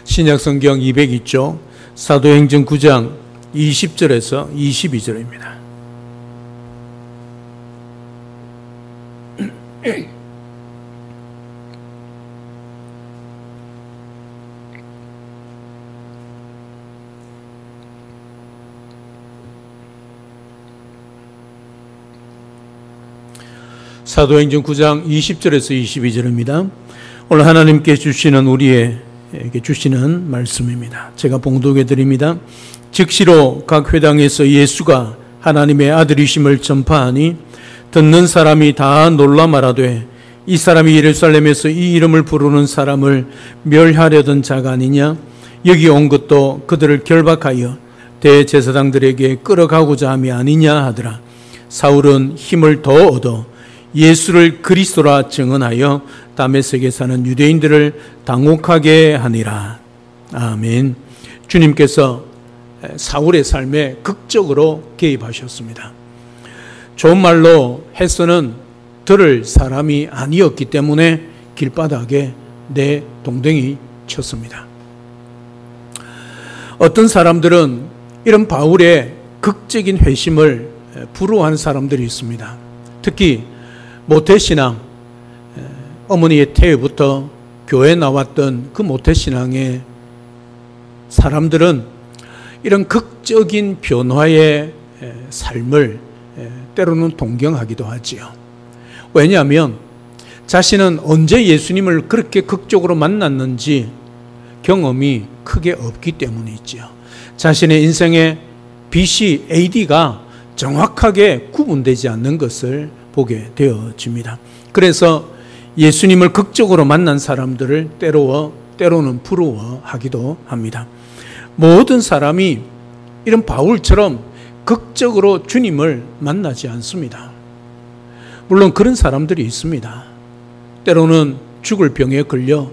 신약성경 202쪽 사도행전 9장 20절에서 22절입니다. 사도행전 9장 20절에서 22절입니다. 오늘 하나님께 주시는 우리에게 주시는 말씀입니다. 제가 봉독해 드립니다. 즉시로 각 회당에서 예수가 하나님의 아들이심을 전파하니 듣는 사람이 다 놀라 말하되 이 사람이 예루살렘에서 이 이름을 부르는 사람을 멸하려던 자가 아니냐? 여기 온 것도 그들을 결박하여 대제사장들에게 끌어가고자 함이 아니냐 하더라. 사울은 힘을 더 얻어 예수를 그리스도라 증언하여 다메섹에 사는 유대인들을 당혹하게 하니라. 아멘. 주님께서 사울의 삶에 극적으로 개입하셨습니다. 좋은 말로 해서는 들을 사람이 아니었기 때문에 길바닥에 내 동댕이 쳤습니다. 어떤 사람들은 이런 바울의 극적인 회심을 부러워하는 사람들이 있습니다. 특히 모태신앙, 어머니의 태에부터 교회에 나왔던 그 모태신앙의 사람들은 이런 극적인 변화의 삶을 때로는 동경하기도 하지요. 왜냐하면 자신은 언제 예수님을 그렇게 극적으로 만났는지 경험이 크게 없기 때문이지요. 자신의 인생의 BC, AD가 정확하게 구분되지 않는 것을 보게 되어집니다. 그래서 예수님을 극적으로 만난 사람들을 때로는 부러워하기도 합니다. 모든 사람이 이런 바울처럼 극적으로 주님을 만나지 않습니다. 물론 그런 사람들이 있습니다. 때로는 죽을 병에 걸려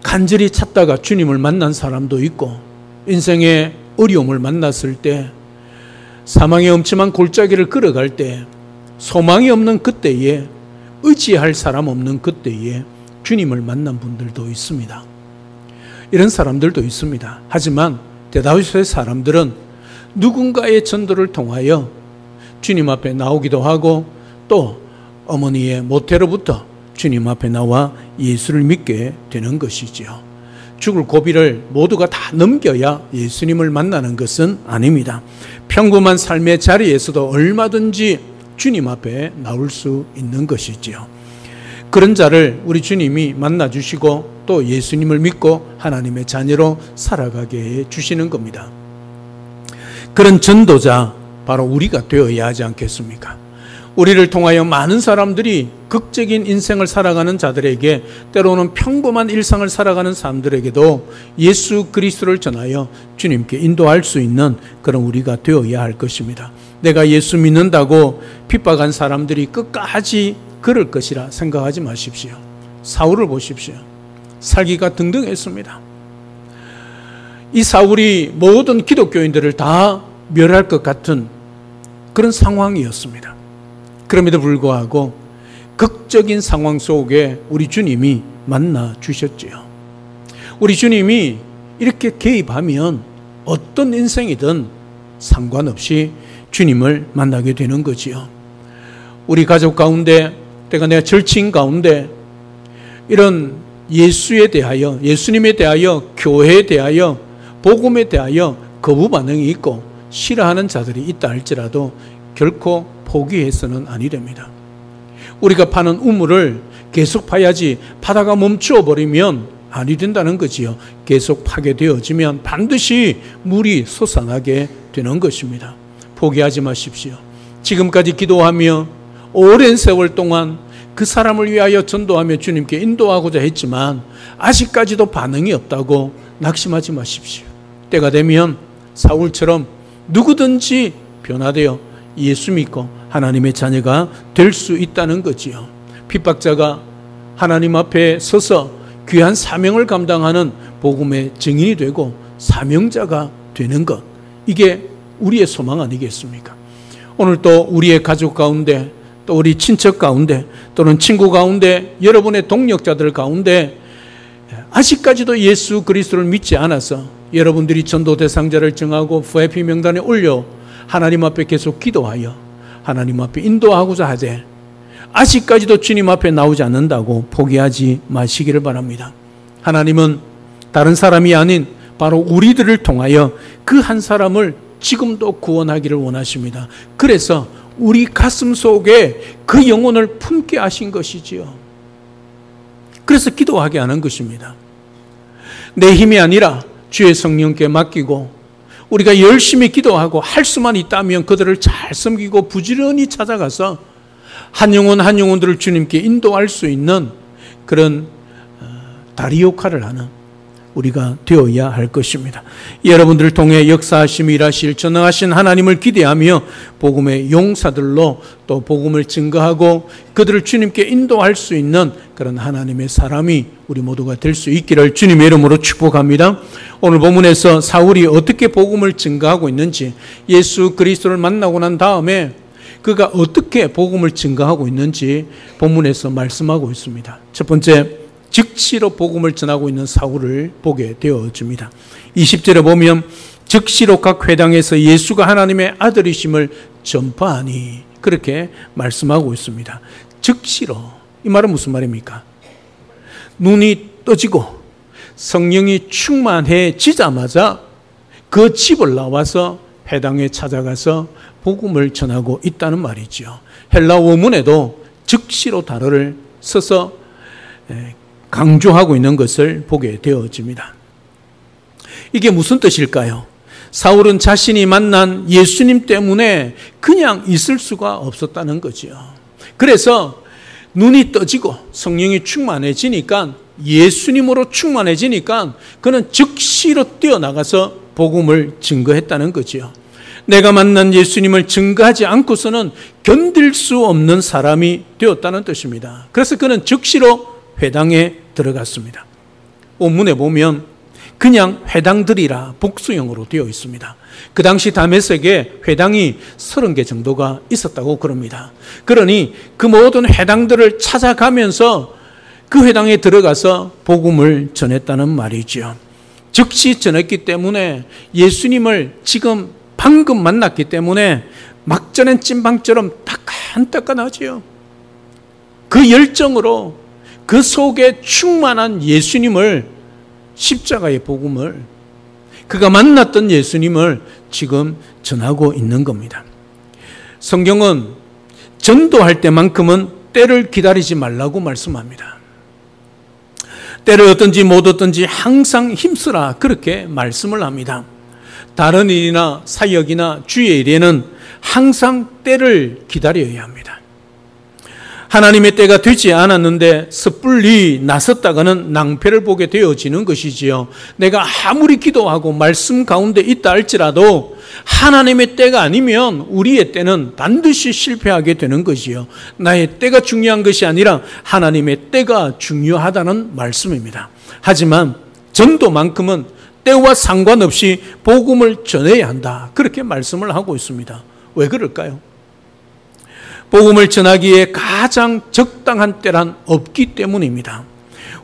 간절히 찾다가 주님을 만난 사람도 있고, 인생의 어려움을 만났을 때, 사망의 엄침한 골짜기를 걸어갈 때, 소망이 없는 그때에, 의지할 사람 없는 그때에 주님을 만난 분들도 있습니다. 이런 사람들도 있습니다. 하지만 대다수의 사람들은 누군가의 전도를 통하여 주님 앞에 나오기도 하고, 또 어머니의 모태로부터 주님 앞에 나와 예수를 믿게 되는 것이지요. 죽을 고비를 모두가 다 넘겨야 예수님을 만나는 것은 아닙니다. 평범한 삶의 자리에서도 얼마든지 주님 앞에 나올 수 있는 것이지요. 그런 자를 우리 주님이 만나주시고 또 예수님을 믿고 하나님의 자녀로 살아가게 해주시는 겁니다. 그런 전도자 바로 우리가 되어야 하지 않겠습니까? 우리를 통하여 많은 사람들이 극적인 인생을 살아가는 자들에게, 때로는 평범한 일상을 살아가는 사람들에게도 예수 그리스도를 전하여 주님께 인도할 수 있는 그런 우리가 되어야 할 것입니다. 내가 예수 믿는다고 핍박한 사람들이 끝까지 그럴 것이라 생각하지 마십시오. 사울을 보십시오. 살기가 등등했습니다. 이 사울이 모든 기독교인들을 다 멸할 것 같은 그런 상황이었습니다. 그럼에도 불구하고 극적인 상황 속에 우리 주님이 만나 주셨지요. 우리 주님이 이렇게 개입하면 어떤 인생이든 상관없이 주님을 만나게 되는 거지요. 우리 가족 가운데, 때가 내가 절친 가운데 이런 예수에 대하여, 예수님에 대하여, 교회에 대하여, 복음에 대하여 거부 반응이 있고 싫어하는 자들이 있다 할지라도 결코 포기해서는 아니 됩니다. 우리가 파는 우물을 계속 파야지 파다가 멈추어 버리면 아니 된다는 거지요. 계속 파게 되어지면 반드시 물이 솟아나게 되는 것입니다. 포기하지 마십시오. 지금까지 기도하며 오랜 세월 동안 그 사람을 위하여 전도하며 주님께 인도하고자 했지만 아직까지도 반응이 없다고 낙심하지 마십시오. 때가 되면 사울처럼 누구든지 변화되어 예수 믿고 하나님의 자녀가 될 수 있다는 거지요. 핍박자가 하나님 앞에 서서 귀한 사명을 감당하는 복음의 증인이 되고 사명자가 되는 것, 이게 우리의 소망 아니겠습니까? 오늘 또 우리의 가족 가운데, 또 우리 친척 가운데, 또는 친구 가운데, 여러분의 동력자들 가운데 아직까지도 예수 그리스도를 믿지 않아서 여러분들이 전도 대상자를 정하고 VIP 명단에 올려 하나님 앞에 계속 기도하여 하나님 앞에 인도하고자 하되 아직까지도 주님 앞에 나오지 않는다고 포기하지 마시기를 바랍니다. 하나님은 다른 사람이 아닌 바로 우리들을 통하여 그 한 사람을 지금도 구원하기를 원하십니다. 그래서 우리 가슴 속에 그 영혼을 품게 하신 것이지요. 그래서 기도하게 하는 것입니다. 내 힘이 아니라 주의 성령께 맡기고 우리가 열심히 기도하고 할 수만 있다면 그들을 잘 섬기고 부지런히 찾아가서 한 영혼 한 영혼들을 주님께 인도할 수 있는 그런 다리 역할을 하는 우리가 되어야 할 것입니다. 여러분들을 통해 역사하시며 일하실 전능하신 하나님을 기대하며 복음의 용사들로 또 복음을 증거하고 그들을 주님께 인도할 수 있는 그런 하나님의 사람이 우리 모두가 될 수 있기를 주님의 이름으로 축복합니다. 오늘 본문에서 사울이 어떻게 복음을 증거하고 있는지, 예수 그리스도를 만나고 난 다음에 그가 어떻게 복음을 증거하고 있는지 본문에서 말씀하고 있습니다. 첫 번째, 즉시로 복음을 전하고 있는 사울을 보게 되어집니다. 20절에 보면 즉시로 각 회당에서 예수가 하나님의 아들이심을 전파하니 그렇게 말씀하고 있습니다. 즉시로, 이 말은 무슨 말입니까? 눈이 떠지고 성령이 충만해지자마자 그 집을 나와서 회당에 찾아가서 복음을 전하고 있다는 말이죠. 헬라 원문에도 즉시로 단어를 써서 강조하고 있는 것을 보게 되어집니다. 이게 무슨 뜻일까요? 사울은 자신이 만난 예수님 때문에 그냥 있을 수가 없었다는 거죠. 그래서 눈이 떠지고 성령이 충만해지니까, 예수님으로 충만해지니까 그는 즉시로 뛰어나가서 복음을 증거했다는 거죠. 내가 만난 예수님을 증거하지 않고서는 견딜 수 없는 사람이 되었다는 뜻입니다. 그래서 그는 즉시로 회당에 들어갔습니다. 본문에 보면 그냥 회당들이라 복수형으로 되어 있습니다. 그 당시 다메섹에 회당이 30개 정도가 있었다고 그럽니다. 그러니 그 모든 회당들을 찾아가면서 그 회당에 들어가서 복음을 전했다는 말이죠. 즉시 전했기 때문에 예수님을 지금 방금 만났기 때문에 막 전엔 찐빵처럼 따끈따끈하지요. 그 열정으로 그 속에 충만한 예수님을, 십자가의 복음을, 그가 만났던 예수님을 지금 전하고 있는 겁니다. 성경은 전도할 때만큼은 때를 기다리지 말라고 말씀합니다. 때를 얻든지 못 얻든지 항상 힘쓰라, 그렇게 말씀을 합니다. 다른 일이나 사역이나 주의 일에는 항상 때를 기다려야 합니다. 하나님의 때가 되지 않았는데 섣불리 나섰다가는 낭패를 보게 되어지는 것이지요. 내가 아무리 기도하고 말씀 가운데 있다 할지라도 하나님의 때가 아니면 우리의 때는 반드시 실패하게 되는 것이요. 나의 때가 중요한 것이 아니라 하나님의 때가 중요하다는 말씀입니다. 하지만 전도만큼은 때와 상관없이 복음을 전해야 한다, 그렇게 말씀을 하고 있습니다. 왜 그럴까요? 복음을 전하기에 가장 적당한 때란 없기 때문입니다.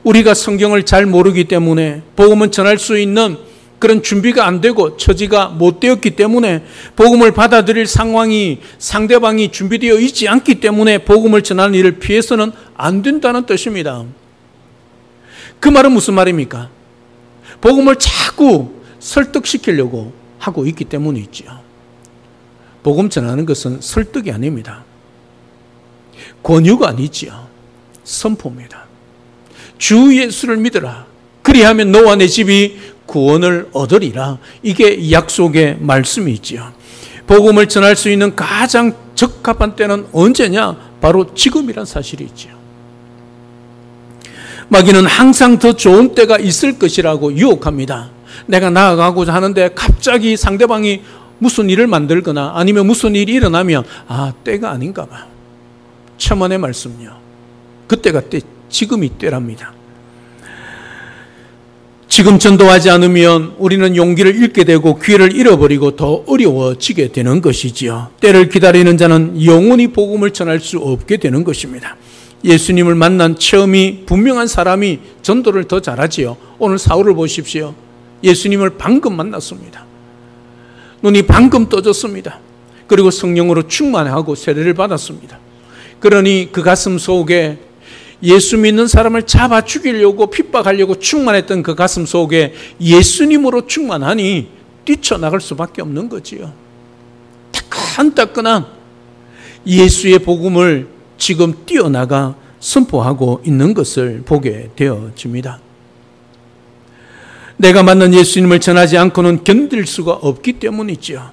우리가 성경을 잘 모르기 때문에 복음을 전할 수 있는 그런 준비가 안 되고 처지가 못 되었기 때문에 복음을 받아들일 상황이, 상대방이 준비되어 있지 않기 때문에 복음을 전하는 일을 피해서는 안 된다는 뜻입니다. 그 말은 무슨 말입니까? 복음을 자꾸 설득시키려고 하고 있기 때문이죠. 복음 전하는 것은 설득이 아닙니다. 권유가 아니지요. 선포입니다. 주 예수를 믿으라. 그리하면 너와 내 집이 구원을 얻으리라. 이게 약속의 말씀이지요. 복음을 전할 수 있는 가장 적합한 때는 언제냐? 바로 지금이란 사실이지요. 마귀는 항상 더 좋은 때가 있을 것이라고 유혹합니다. 내가 나아가고자 하는데 갑자기 상대방이 무슨 일을 만들거나 아니면 무슨 일이 일어나면 때가 아닌가 봐. 천만의 말씀요. 그때가 때, 지금이 때랍니다. 지금 전도하지 않으면 우리는 용기를 잃게 되고 기회를 잃어버리고 더 어려워지게 되는 것이지요. 때를 기다리는 자는 영원히 복음을 전할 수 없게 되는 것입니다. 예수님을 만난 체험이 분명한 사람이 전도를 더 잘하지요. 오늘 사울을 보십시오. 예수님을 방금 만났습니다. 눈이 방금 떠졌습니다. 그리고 성령으로 충만하고 세례를 받았습니다. 그러니 그 가슴 속에 예수 믿는 사람을 잡아 죽이려고 핍박하려고 충만했던 그 가슴 속에 예수님으로 충만하니 뛰쳐나갈 수밖에 없는 거지요. 따끈따끈한 예수의 복음을 지금 뛰어나가 선포하고 있는 것을 보게 되어집니다. 내가 만난 예수님을 전하지 않고는 견딜 수가 없기 때문이죠.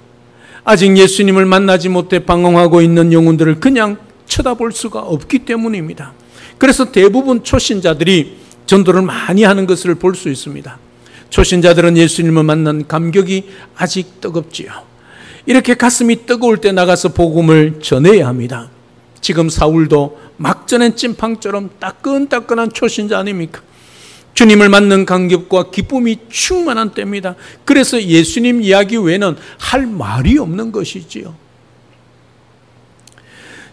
아직 예수님을 만나지 못해 방황하고 있는 영혼들을 그냥 쳐다볼 수가 없기 때문입니다. 그래서 대부분 초신자들이 전도를 많이 하는 것을 볼 수 있습니다. 초신자들은 예수님을 만난 감격이 아직 뜨겁지요. 이렇게 가슴이 뜨거울 때 나가서 복음을 전해야 합니다. 지금 사울도 막 전엔 찐빵처럼 따끈따끈한 초신자 아닙니까? 주님을 만난 감격과 기쁨이 충만한 때입니다. 그래서 예수님 이야기 외에는 할 말이 없는 것이지요.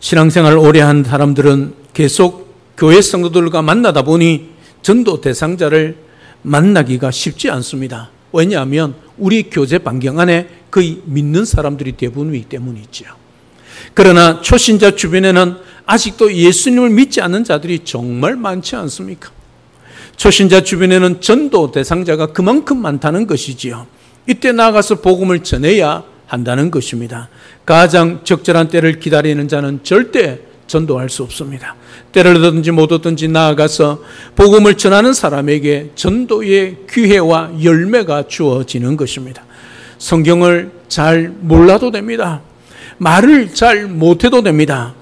신앙생활을 오래 한 사람들은 계속 교회 성도들과 만나다 보니 전도 대상자를 만나기가 쉽지 않습니다. 왜냐하면 우리 교제 반경 안에 거의 믿는 사람들이 대부분이기 때문이죠. 그러나 초신자 주변에는 아직도 예수님을 믿지 않는 자들이 정말 많지 않습니까? 초신자 주변에는 전도 대상자가 그만큼 많다는 것이지요. 이때 나아가서 복음을 전해야 한다는 것입니다. 가장 적절한 때를 기다리는 자는 절대 전도할 수 없습니다. 때를 얻든지 못 얻든지 나아가서 복음을 전하는 사람에게 전도의 기회와 열매가 주어지는 것입니다. 성경을 잘 몰라도 됩니다. 말을 잘 못해도 됩니다.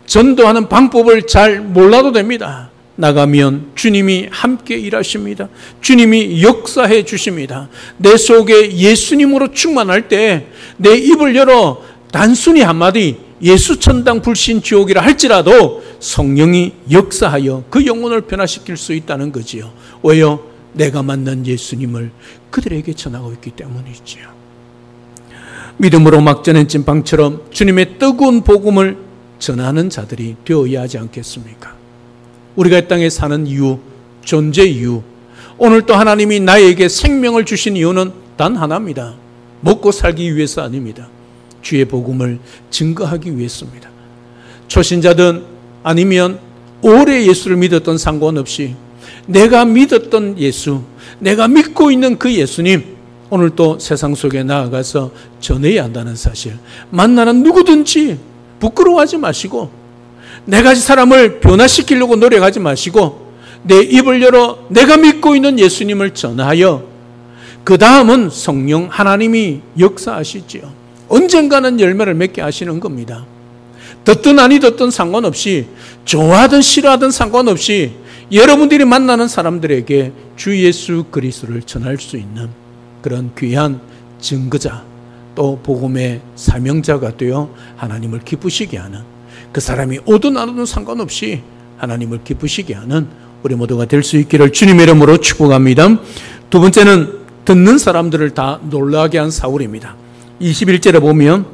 전도하는 방법을 잘 몰라도 됩니다. 나가면 주님이 함께 일하십니다. 주님이 역사해 주십니다. 내 속에 예수님으로 충만할 때 내 입을 열어 단순히 한마디 예수 천당 불신 지옥이라 할지라도 성령이 역사하여 그 영혼을 변화시킬 수 있다는 거지요. 왜요? 내가 만난 예수님을 그들에게 전하고 있기 때문이지요. 믿음으로 막 전한 찐빵처럼 주님의 뜨거운 복음을 전하는 자들이 되어야 하지 않겠습니까? 우리가 이 땅에 사는 이유, 존재 이유, 오늘 또 하나님이 나에게 생명을 주신 이유는 단 하나입니다. 먹고 살기 위해서 아닙니다. 주의 복음을 증거하기 위해서입니다. 초신자든 아니면 오래 예수를 믿었던 상관없이 내가 믿었던 예수, 내가 믿고 있는 그 예수님, 오늘 또 세상 속에 나아가서 전해야 한다는 사실. 만나는 누구든지 부끄러워하지 마시고 네 가지 사람을 변화시키려고 노력하지 마시고 내 입을 열어 내가 믿고 있는 예수님을 전하여 그 다음은 성령 하나님이 역사하시지요. 언젠가는 열매를 맺게 하시는 겁니다. 듣든 아니 듣든 상관없이, 좋아하든 싫어하든 상관없이 여러분들이 만나는 사람들에게 주 예수 그리스도를 전할 수 있는 그런 귀한 증거자, 또 복음의 사명자가 되어 하나님을 기쁘시게 하는, 그 사람이 오든 안 오든 상관없이 하나님을 기쁘시게 하는 우리 모두가 될 수 있기를 주님의 이름으로 축복합니다. 두 번째는 듣는 사람들을 다 놀라게 한 사울입니다. 21절에 보면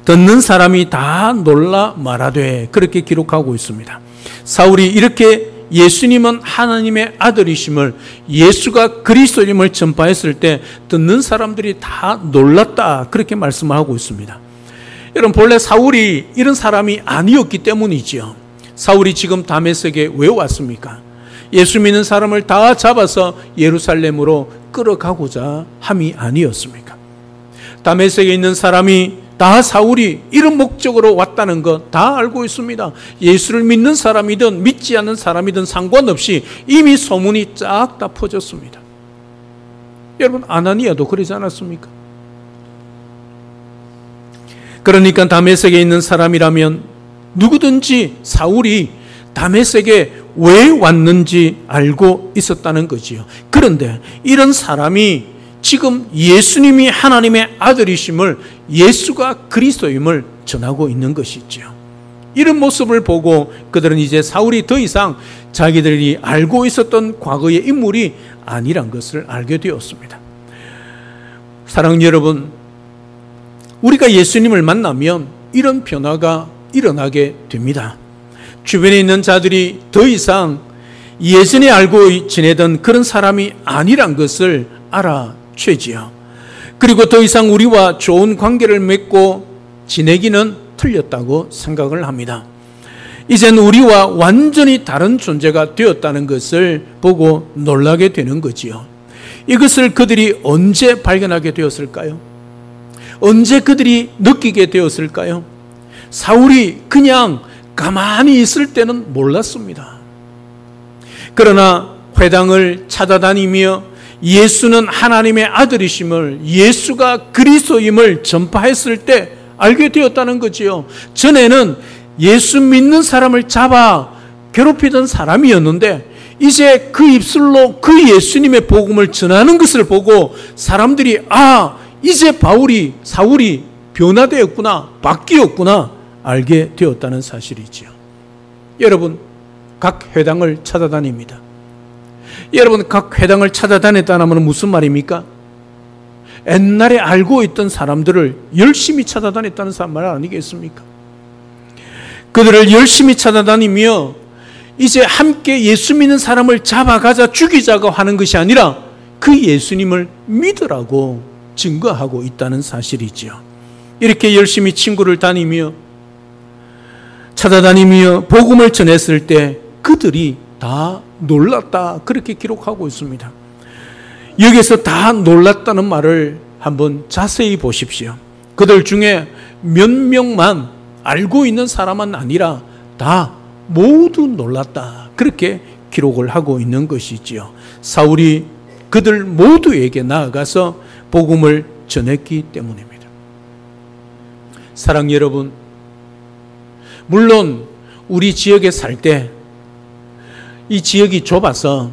듣는 사람이 다 놀라 말하되, 그렇게 기록하고 있습니다. 사울이 이렇게 예수님은 하나님의 아들이심을, 예수가 그리스도임을 전파했을 때 듣는 사람들이 다 놀랐다, 그렇게 말씀하고 있습니다. 여러분, 본래 사울이 이런 사람이 아니었기 때문이지요. 사울이 지금 다메섹에 왜 왔습니까? 예수 믿는 사람을 다 잡아서 예루살렘으로 끌어가고자 함이 아니었습니까? 다메섹에 있는 사람이 다 사울이 이런 목적으로 왔다는 것 다 알고 있습니다. 예수를 믿는 사람이든 믿지 않는 사람이든 상관없이 이미 소문이 쫙 다 퍼졌습니다. 여러분, 아나니아도 그러지 않았습니까? 그러니까 다메섹에 있는 사람이라면 누구든지 사울이 다메섹에 왜 왔는지 알고 있었다는 거지요. 그런데 이런 사람이 지금 예수님이 하나님의 아들이심을, 예수가 그리스도임을 전하고 있는 것이죠. 이런 모습을 보고 그들은 이제 사울이 더 이상 자기들이 알고 있었던 과거의 인물이 아니란 것을 알게 되었습니다. 사랑하는 여러분, 우리가 예수님을 만나면 이런 변화가 일어나게 됩니다. 주변에 있는 자들이 더 이상 예전에 알고 지내던 그런 사람이 아니란 것을 알아채지요. 그리고 더 이상 우리와 좋은 관계를 맺고 지내기는 틀렸다고 생각을 합니다. 이젠 우리와 완전히 다른 존재가 되었다는 것을 보고 놀라게 되는 거지요. 이것을 그들이 언제 발견하게 되었을까요? 언제 그들이 느끼게 되었을까요? 사울이 그냥 가만히 있을 때는 몰랐습니다. 그러나 회당을 찾아다니며 예수는 하나님의 아들이심을, 예수가 그리스도임을 전파했을 때 알게 되었다는 거지요. 전에는 예수 믿는 사람을 잡아 괴롭히던 사람이었는데 이제 그 입술로 그 예수님의 복음을 전하는 것을 보고 사람들이 이제 사울이 변화되었구나, 바뀌었구나 알게 되었다는 사실이지요. 여러분, 각 회당을 찾아다닙니다. 여러분, 각 회당을 찾아다녔다는 무슨 말입니까? 옛날에 알고 있던 사람들을 열심히 찾아다녔다는 말 아니겠습니까? 그들을 열심히 찾아다니며 이제 함께 예수 믿는 사람을 잡아가자 죽이자고 하는 것이 아니라 그 예수님을 믿으라고 증거하고 있다는 사실이지요. 이렇게 열심히 친구를 다니며 찾아다니며 복음을 전했을 때 그들이 다 놀랐다, 그렇게 기록하고 있습니다. 여기서 다 놀랐다는 말을 한번 자세히 보십시오. 그들 중에 몇 명만 알고 있는 사람은 아니라 다 모두 놀랐다, 그렇게 기록을 하고 있는 것이지요. 사울이 그들 모두에게 나아가서 복음을 전했기 때문입니다. 사랑 여러분, 물론 우리 지역에 살 때 이 지역이 좁아서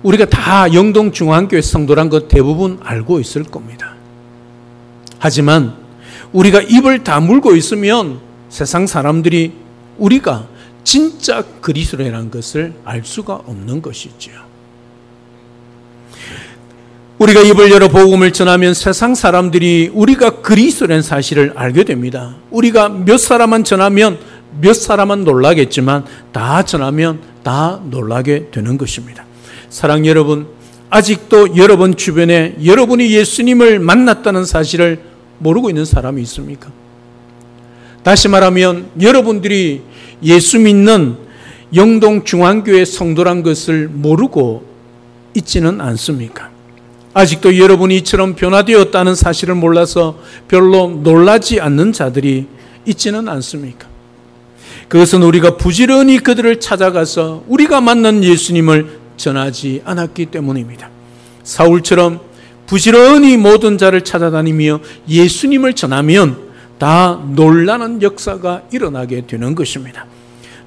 우리가 다 영동중앙교회 성도란 것 대부분 알고 있을 겁니다. 하지만 우리가 입을 다물고 있으면 세상 사람들이 우리가 진짜 그리스도라는 것을 알 수가 없는 것이지요. 우리가 입을 열어 복음을 전하면 세상 사람들이 우리가 그리스도라는 사실을 알게 됩니다. 우리가 몇 사람만 전하면 몇 사람은 놀라겠지만 다 전하면 다 놀라게 되는 것입니다. 사랑 여러분, 아직도 여러분 주변에 여러분이 예수님을 만났다는 사실을 모르고 있는 사람이 있습니까? 다시 말하면 여러분들이 예수 믿는 영동중앙교회 성도란 것을 모르고 있지는 않습니까? 아직도 여러분이 이처럼 변화되었다는 사실을 몰라서 별로 놀라지 않는 자들이 있지는 않습니까? 그것은 우리가 부지런히 그들을 찾아가서 우리가 만난 예수님을 전하지 않았기 때문입니다. 사울처럼 부지런히 모든 자를 찾아다니며 예수님을 전하면 다 놀라는 역사가 일어나게 되는 것입니다.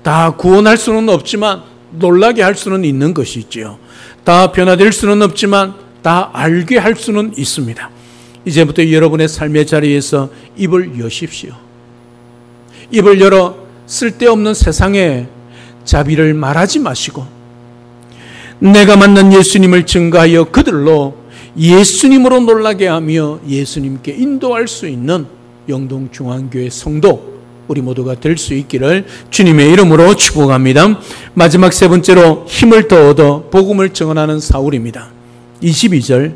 다 구원할 수는 없지만 놀라게 할 수는 있는 것이지요. 다 변화될 수는 없지만 다 알게 할 수는 있습니다. 이제부터 여러분의 삶의 자리에서 입을 여십시오. 입을 열어 쓸데없는 세상에 자비를 말하지 마시고 내가 만난 예수님을 증거하여 그들로 예수님으로 놀라게 하며 예수님께 인도할 수 있는 영동중앙교회 성도 우리 모두가 될 수 있기를 주님의 이름으로 축복합니다. 마지막 세 번째로 힘을 더 얻어 복음을 증언하는 사울입니다. 22절,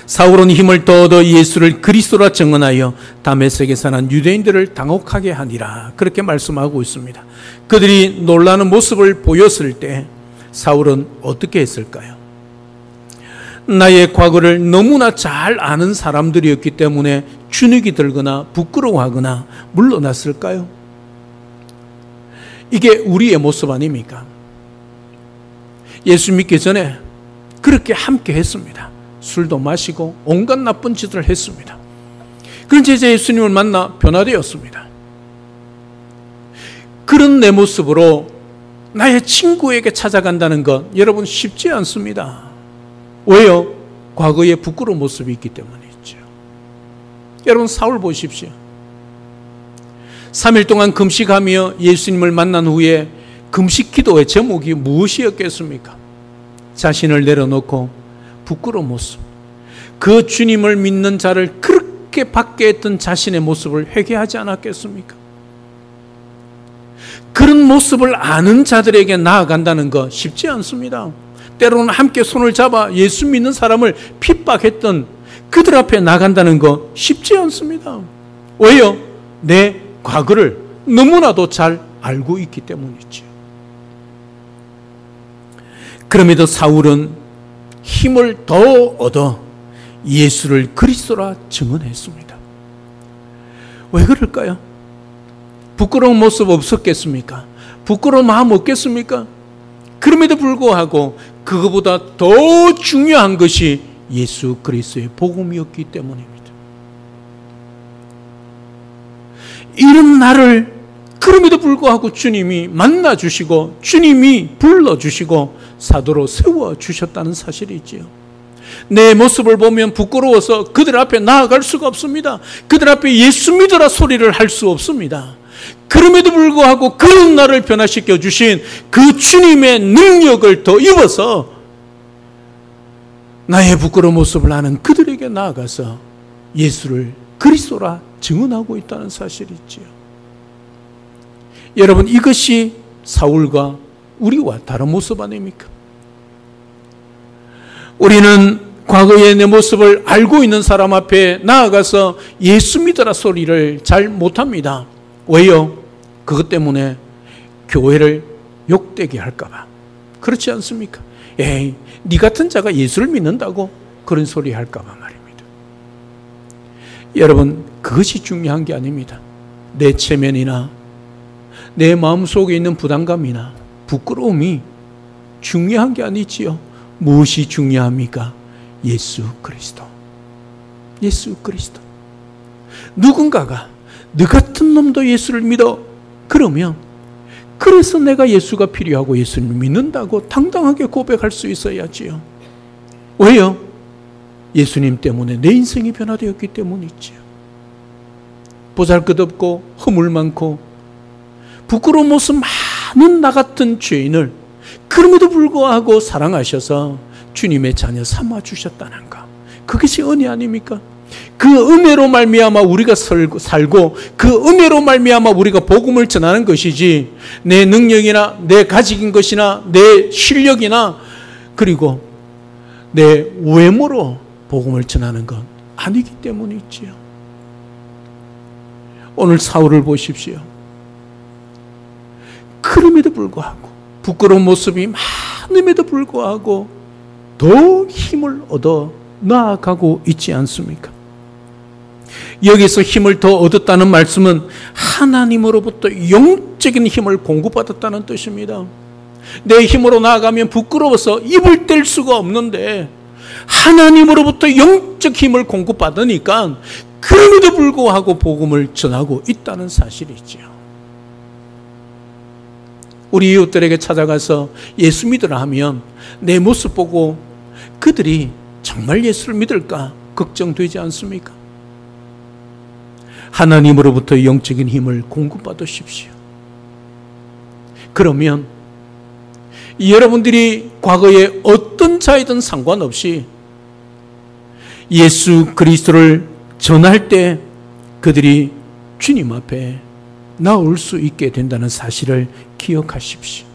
사울은 힘을 더 얻어 예수를 그리스도라 증언하여 다메섹에 사는 유대인들을 당혹하게 하니라, 그렇게 말씀하고 있습니다. 그들이 놀라는 모습을 보였을 때 사울은 어떻게 했을까요? 나의 과거를 너무나 잘 아는 사람들이었기 때문에 주눅이 들거나 부끄러워하거나 물러났을까요? 이게 우리의 모습 아닙니까? 예수 믿기 전에 그렇게 함께 했습니다. 술도 마시고 온갖 나쁜 짓을 했습니다. 그런데 이제 예수님을 만나 변화되었습니다. 그런 내 모습으로 나의 친구에게 찾아간다는 것 여러분 쉽지 않습니다. 왜요? 과거의 부끄러운 모습이 있기 때문이죠. 여러분 사울 보십시오. 3일 동안 금식하며 예수님을 만난 후에 금식 기도의 제목이 무엇이었겠습니까? 자신을 내려놓고 부끄러운 모습, 그 주님을 믿는 자를 그렇게 받게 했던 자신의 모습을 회개하지 않았겠습니까? 그런 모습을 아는 자들에게 나아간다는 거 쉽지 않습니다. 때로는 함께 손을 잡아 예수 믿는 사람을 핍박했던 그들 앞에 나간다는 거 쉽지 않습니다. 왜요? 내 과거를 너무나도 잘 알고 있기 때문이죠. 그럼에도 사울은 힘을 더 얻어 예수를 그리스도라 증언했습니다. 왜 그럴까요? 부끄러운 모습 없었겠습니까? 부끄러운 마음 없겠습니까? 그럼에도 불구하고 그거보다 더 중요한 것이 예수 그리스도의 복음이었기 때문입니다. 이런 나를 그럼에도 불구하고 주님이 만나주시고 주님이 불러주시고 사도로 세워주셨다는 사실이지요. 내 모습을 보면 부끄러워서 그들 앞에 나아갈 수가 없습니다. 그들 앞에 예수 믿으라 소리를 할 수 없습니다. 그럼에도 불구하고 그런 나를 변화시켜 주신 그 주님의 능력을 더 입어서 나의 부끄러운 모습을 아는 그들에게 나아가서 예수를 그리스도라 증언하고 있다는 사실이지요. 여러분, 이것이 사울과 우리와 다른 모습 아닙니까? 우리는 과거의 내 모습을 알고 있는 사람 앞에 나아가서 예수 믿으라 소리를 잘 못합니다. 왜요? 그것 때문에 교회를 욕되게 할까 봐. 그렇지 않습니까? 에이, 네 같은 자가 예수를 믿는다고 그런 소리 할까 봐 말입니다. 여러분, 그것이 중요한 게 아닙니다. 내 체면이나 내 마음속에 있는 부담감이나 부끄러움이 중요한 게 아니지요. 무엇이 중요합니까? 예수 그리스도. 예수 그리스도. 누군가가 너 같은 놈도 예수를 믿어. 그러면 그래서 내가 예수가 필요하고 예수를 믿는다고 당당하게 고백할 수 있어야지요. 왜요? 예수님 때문에 내 인생이 변화되었기 때문이지요. 보잘것없고 허물 많고 부끄러운 모습 많은 나 같은 죄인을 그럼에도 불구하고 사랑하셔서 주님의 자녀 삼아주셨다는 것. 그것이 은혜 아닙니까? 그 은혜로 말미암아 우리가 살고 그 은혜로 말미암아 우리가 복음을 전하는 것이지 내 능력이나 내 가진 것이나 내 실력이나 그리고 내 외모로 복음을 전하는 건 아니기 때문이지요. 오늘 사울을 보십시오. 그럼에도 불구하고 부끄러운 모습이 많음에도 불구하고 더 힘을 얻어 나아가고 있지 않습니까? 여기서 힘을 더 얻었다는 말씀은 하나님으로부터 영적인 힘을 공급받았다는 뜻입니다. 내 힘으로 나아가면 부끄러워서 입을 뗄 수가 없는데 하나님으로부터 영적 힘을 공급받으니까 그럼에도 불구하고 복음을 전하고 있다는 사실이지요. 우리 이웃들에게 찾아가서 예수 믿으라 하면 내 모습 보고 그들이 정말 예수를 믿을까 걱정되지 않습니까? 하나님으로부터 영적인 힘을 공급받으십시오. 그러면 여러분들이 과거에 어떤 자이든 상관없이 예수 그리스도를 전할 때 그들이 주님 앞에 나올 수 있게 된다는 사실을 기억하십시오.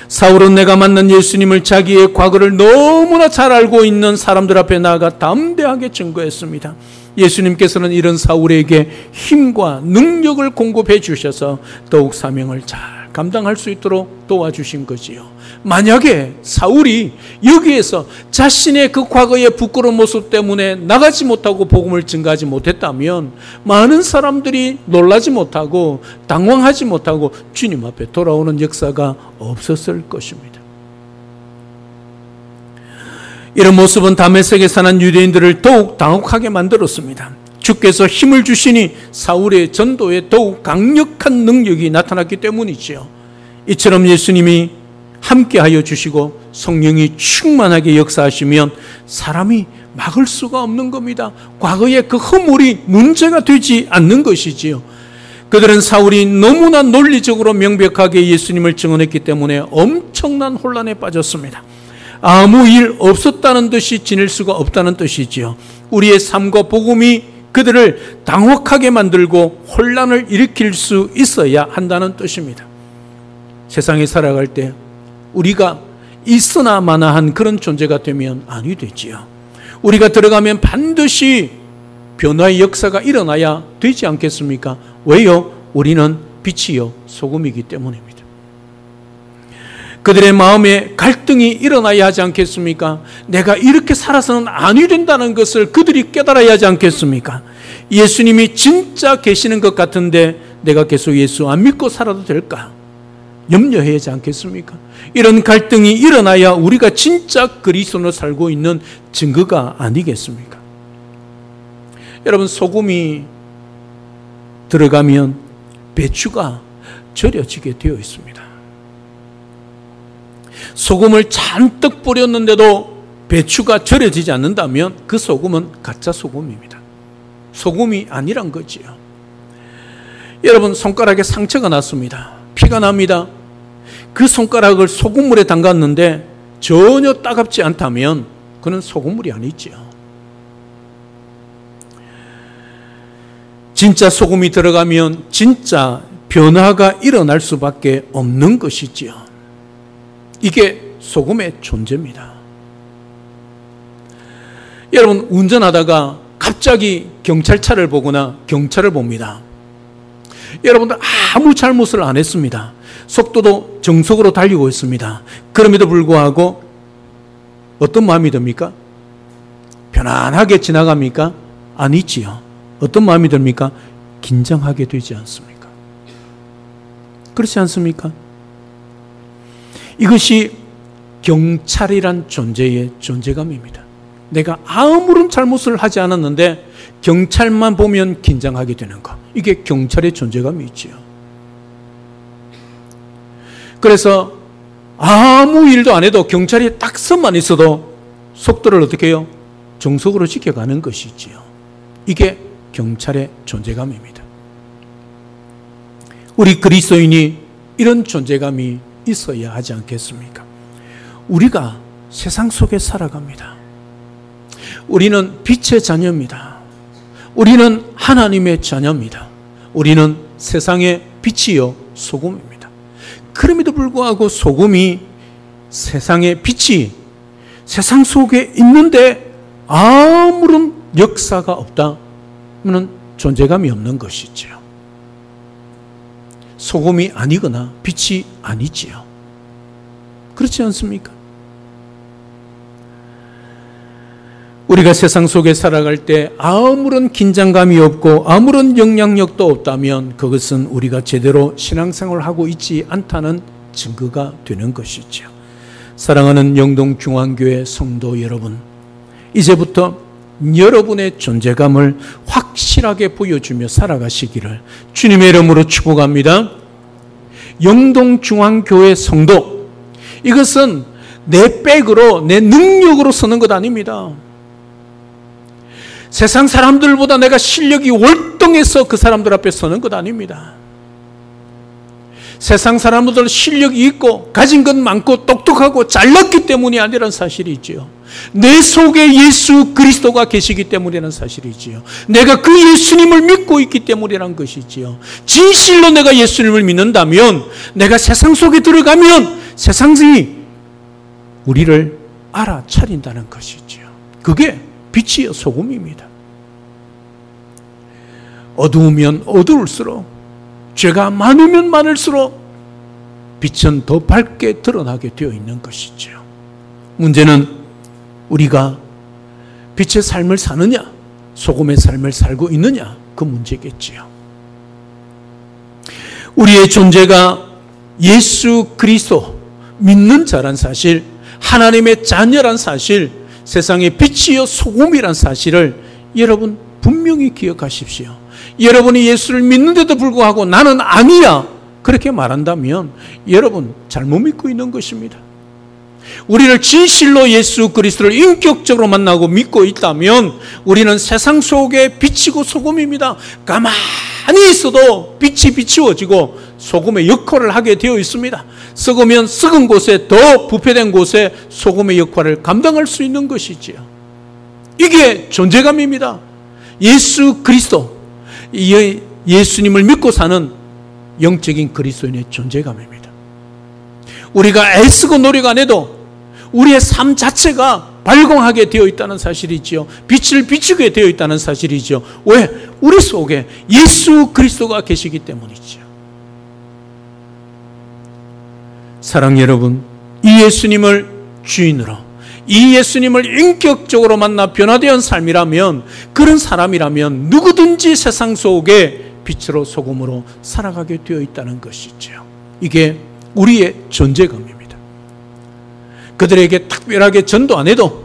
사울은 내가 만난 예수님을 자기의 과거를 너무나 잘 알고 있는 사람들 앞에 나아가 담대하게 증거했습니다. 예수님께서는 이런 사울에게 힘과 능력을 공급해 주셔서 더욱 사명을 잘 감당할 수 있도록 도와주신 거지요. 만약에 사울이 여기에서 자신의 그 과거의 부끄러운 모습 때문에 나가지 못하고 복음을 증가하지 못했다면 많은 사람들이 놀라지 못하고 당황하지 못하고 주님 앞에 돌아오는 역사가 없었을 것입니다. 이런 모습은 다메섹에 사는 유대인들을 더욱 당혹하게 만들었습니다. 주께서 힘을 주시니 사울의 전도에 더욱 강력한 능력이 나타났기 때문이지요. 이처럼 예수님이 함께하여 주시고 성령이 충만하게 역사하시면 사람이 막을 수가 없는 겁니다. 과거의 그 허물이 문제가 되지 않는 것이지요. 그들은 사울이 너무나 논리적으로 명백하게 예수님을 증언했기 때문에 엄청난 혼란에 빠졌습니다. 아무 일 없었다는 듯이 지낼 수가 없다는 뜻이지요. 우리의 삶과 복음이 그들을 당혹하게 만들고 혼란을 일으킬 수 있어야 한다는 뜻입니다. 세상에 살아갈 때 우리가 있으나 마나한 그런 존재가 되면 아니 되지요. 우리가 들어가면 반드시 변화의 역사가 일어나야 되지 않겠습니까? 왜요? 우리는 빛이요 소금이기 때문입니다. 그들의 마음에 갈등이 일어나야 하지 않겠습니까? 내가 이렇게 살아서는 아니 된다는 것을 그들이 깨달아야 하지 않겠습니까? 예수님이 진짜 계시는 것 같은데 내가 계속 예수 안 믿고 살아도 될까? 염려해야 하지 않겠습니까? 이런 갈등이 일어나야 우리가 진짜 그리스도로 살고 있는 증거가 아니겠습니까? 여러분, 소금이 들어가면 배추가 절여지게 되어 있습니다. 소금을 잔뜩 뿌렸는데도 배추가 절여지지 않는다면 그 소금은 가짜 소금입니다. 소금이 아니란 거지요. 여러분, 손가락에 상처가 났습니다. 피가 납니다. 그 손가락을 소금물에 담갔는데 전혀 따갑지 않다면 그는 소금물이 아니지요. 진짜 소금이 들어가면 진짜 변화가 일어날 수밖에 없는 것이지요. 이게 소금의 존재입니다. 여러분, 운전하다가 갑자기 경찰차를 보거나 경찰을 봅니다. 여러분들 아무 잘못을 안 했습니다. 속도도 정속으로 달리고 있습니다. 그럼에도 불구하고 어떤 마음이 듭니까? 편안하게 지나갑니까? 아니지요. 어떤 마음이 듭니까? 긴장하게 되지 않습니까? 그렇지 않습니까? 이것이 경찰이란 존재의 존재감입니다. 내가 아무런 잘못을 하지 않았는데 경찰만 보면 긴장하게 되는 것. 이게 경찰의 존재감이 있지요. 그래서 아무 일도 안 해도 경찰이 딱 선만 있어도 속도를 어떻게 해요? 정속으로 지켜가는 것이지요. 이게 경찰의 존재감입니다. 우리 그리스도인이 이런 존재감이 있어야 하지 않겠습니까? 우리가 세상 속에 살아갑니다. 우리는 빛의 자녀입니다. 우리는 하나님의 자녀입니다. 우리는 세상의 빛이요 소금입니다. 그럼에도 불구하고 소금이 세상의 빛이 세상 속에 있는데 아무런 역사가 없다면 존재감이 없는 것이지요. 소금이 아니거나 빛이 아니지요. 그렇지 않습니까? 우리가 세상 속에 살아갈 때 아무런 긴장감이 없고 아무런 영향력도 없다면 그것은 우리가 제대로 신앙생활을 하고 있지 않다는 증거가 되는 것이죠. 사랑하는 영동중앙교회 성도 여러분, 이제부터 여러분의 존재감을 확실하게 보여주며 살아가시기를 주님의 이름으로 축복합니다. 영동중앙교회 성도, 이것은 내 백으로 내 능력으로 서는 것 아닙니다. 세상 사람들보다 내가 실력이 월등해서 그 사람들 앞에 서는 것 아닙니다. 세상 사람들 실력이 있고 가진 것 많고 똑똑하고 잘났기 때문이 아니라는 사실이 있지요. 내 속에 예수 그리스도가 계시기 때문이라는 사실이지요. 내가 그 예수님을 믿고 있기 때문이라는 것이지요. 진실로 내가 예수님을 믿는다면 내가 세상 속에 들어가면 세상이 우리를 알아차린다는 것이지요. 그게 빛이요 소금입니다. 어두우면 어두울수록, 죄가 많으면 많을수록 빛은 더 밝게 드러나게 되어 있는 것이죠. 문제는 우리가 빛의 삶을 사느냐, 소금의 삶을 살고 있느냐, 그 문제겠지요. 우리의 존재가 예수 그리스도 믿는 자란 사실, 하나님의 자녀란 사실, 세상의 빛이요 소금이란 사실을 여러분 분명히 기억하십시오. 여러분이 예수를 믿는데도 불구하고 나는 아니야 그렇게 말한다면 여러분 잘못 믿고 있는 것입니다. 우리를 진실로 예수 그리스도를 인격적으로 만나고 믿고 있다면 우리는 세상 속에 빛이고 소금입니다. 가만히 있어도 빛이 비추어지고 소금의 역할을 하게 되어 있습니다. 썩으면 썩은 곳에, 더 부패된 곳에 소금의 역할을 감당할 수 있는 것이지요. 이게 존재감입니다. 예수 그리스도, 예수님을 믿고 사는 영적인 그리스도인의 존재감입니다. 우리가 애쓰고 노력 안 해도 우리의 삶 자체가 발광하게 되어 있다는 사실이지요. 빛을 비추게 되어 있다는 사실이지요. 왜? 우리 속에 예수 그리스도가 계시기 때문이지요. 사랑 여러분, 이 예수님을 주인으로, 이 예수님을 인격적으로 만나 변화된 삶이라면, 그런 사람이라면 누구든지 세상 속에 빛으로 소금으로 살아가게 되어 있다는 것이죠. 이게 우리의 존재감입니다. 그들에게 특별하게 전도 안 해도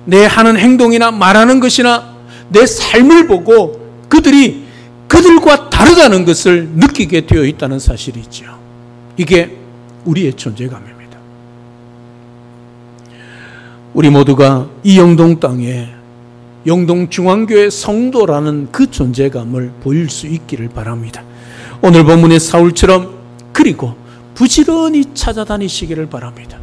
내 하는 행동이나 말하는 것이나 내 삶을 보고 그들이 그들과 다르다는 것을 느끼게 되어 있다는 사실이죠. 이게 우리의 존재감입니다. 우리 모두가 이 영동 땅에 영동중앙교회 성도라는 그 존재감을 보일 수 있기를 바랍니다. 오늘 본문의 사울처럼, 그리고 부지런히 찾아다니시기를 바랍니다.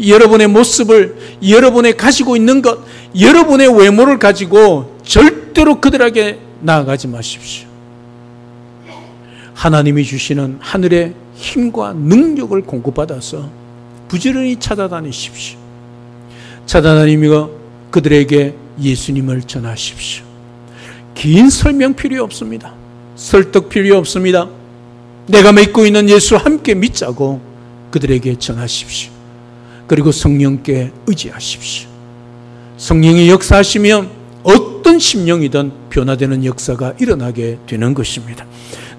여러분의 모습을, 여러분의 가지고 있는 것, 여러분의 외모를 가지고 절대로 그들에게 나아가지 마십시오. 하나님이 주시는 하늘의 힘과 능력을 공급받아서 부지런히 찾아다니십시오. 찾아다니며 그들에게 예수님을 전하십시오. 긴 설명 필요 없습니다. 설득 필요 없습니다. 내가 믿고 있는 예수 함께 믿자고 그들에게 전하십시오. 그리고 성령께 의지하십시오. 성령이 역사하시면 어떤 심령이든 변화되는 역사가 일어나게 되는 것입니다.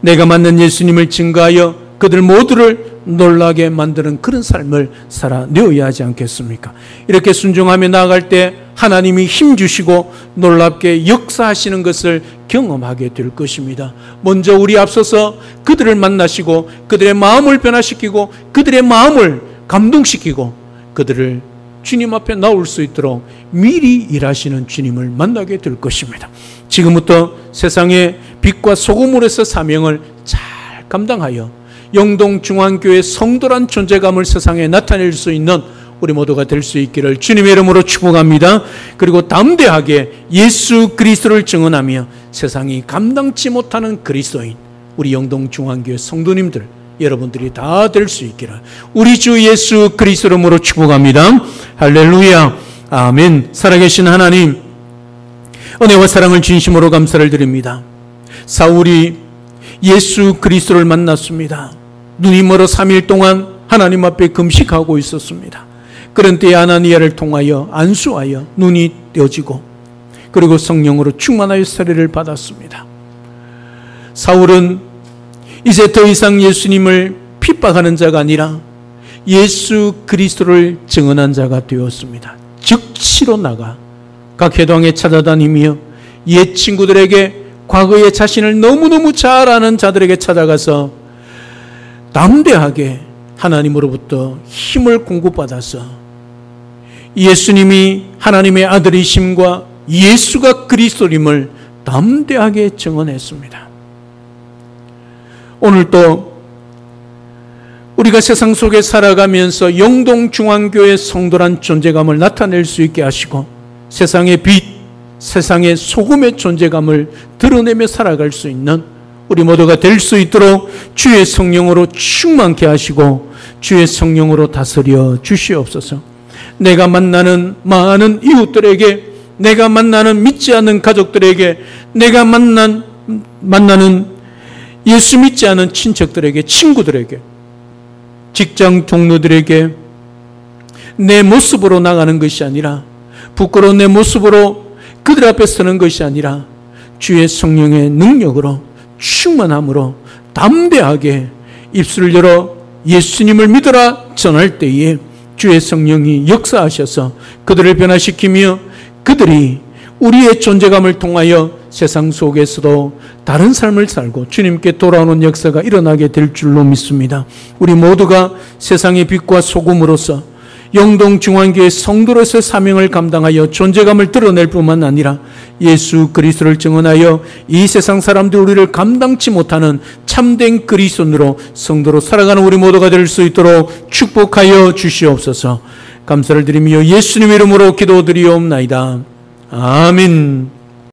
내가 만난 예수님을 증거하여 그들 모두를 놀라게 만드는 그런 삶을 살아내어야 하지 않겠습니까? 이렇게 순종하며 나아갈 때 하나님이 힘주시고 놀랍게 역사하시는 것을 경험하게 될 것입니다. 먼저 우리 앞서서 그들을 만나시고 그들의 마음을 변화시키고 그들의 마음을 감동시키고 그들을 주님 앞에 나올 수 있도록 미리 일하시는 주님을 만나게 될 것입니다. 지금부터 세상의 빛과 소금으로서 사명을 잘 감당하여 영동중앙교회 성도란 존재감을 세상에 나타낼 수 있는 우리 모두가 될 수 있기를 주님의 이름으로 축복합니다. 그리고 담대하게 예수 그리스도를 증언하며 세상이 감당치 못하는 그리스도인, 우리 영동중앙교회 성도님들 여러분들이 다 될 수 있기를 우리 주 예수 그리스도 이름으로 축복합니다. 할렐루야, 아멘. 살아계신 하나님, 은혜와 사랑을 진심으로 감사를 드립니다. 사울이 예수 그리스도를 만났습니다. 눈이 멀어 3일 동안 하나님 앞에 금식하고 있었습니다. 그런 때에 아나니아를 통하여 안수하여 눈이 떼어지고 그리고 성령으로 충만하여 세례를 받았습니다. 사울은 이제 더 이상 예수님을 핍박하는 자가 아니라 예수 그리스도를 증언한 자가 되었습니다. 즉시로 나가 각 회당에 찾아다니며 옛 친구들에게, 과거의 자신을 너무너무 잘 아는 자들에게 찾아가서 담대하게 하나님으로부터 힘을 공급받아서 예수님이 하나님의 아들이심과 예수가 그리스도임을 담대하게 증언했습니다. 오늘도 우리가 세상 속에 살아가면서 영동중앙교회 성도란 존재감을 나타낼 수 있게 하시고 세상의 빛, 세상의 소금의 존재감을 드러내며 살아갈 수 있는 우리 모두가 될 수 있도록 주의 성령으로 충만케 하시고 주의 성령으로 다스려 주시옵소서. 내가 만나는 많은 이웃들에게, 내가 만나는 믿지 않는 가족들에게, 내가 만나는 예수 믿지 않은 친척들에게, 친구들에게, 직장 동료들에게 내 모습으로 나가는 것이 아니라, 부끄러운 내 모습으로 그들 앞에 서는 것이 아니라 주의 성령의 능력으로 충만함으로 담대하게 입술을 열어 예수님을 믿어라 전할 때에 주의 성령이 역사하셔서 그들을 변화시키며 그들이 우리의 존재감을 통하여 세상 속에서도 다른 삶을 살고 주님께 돌아오는 역사가 일어나게 될 줄로 믿습니다. 우리 모두가 세상의 빛과 소금으로서 영동중앙교회 성도로서의 사명을 감당하여 존재감을 드러낼 뿐만 아니라 예수 그리스도를 증언하여 이 세상 사람들이 우리를 감당치 못하는 참된 그리스도인으로 성도로 살아가는 우리 모두가 될 수 있도록 축복하여 주시옵소서. 감사를 드리며 예수님의 이름으로 기도드리옵나이다. 아멘.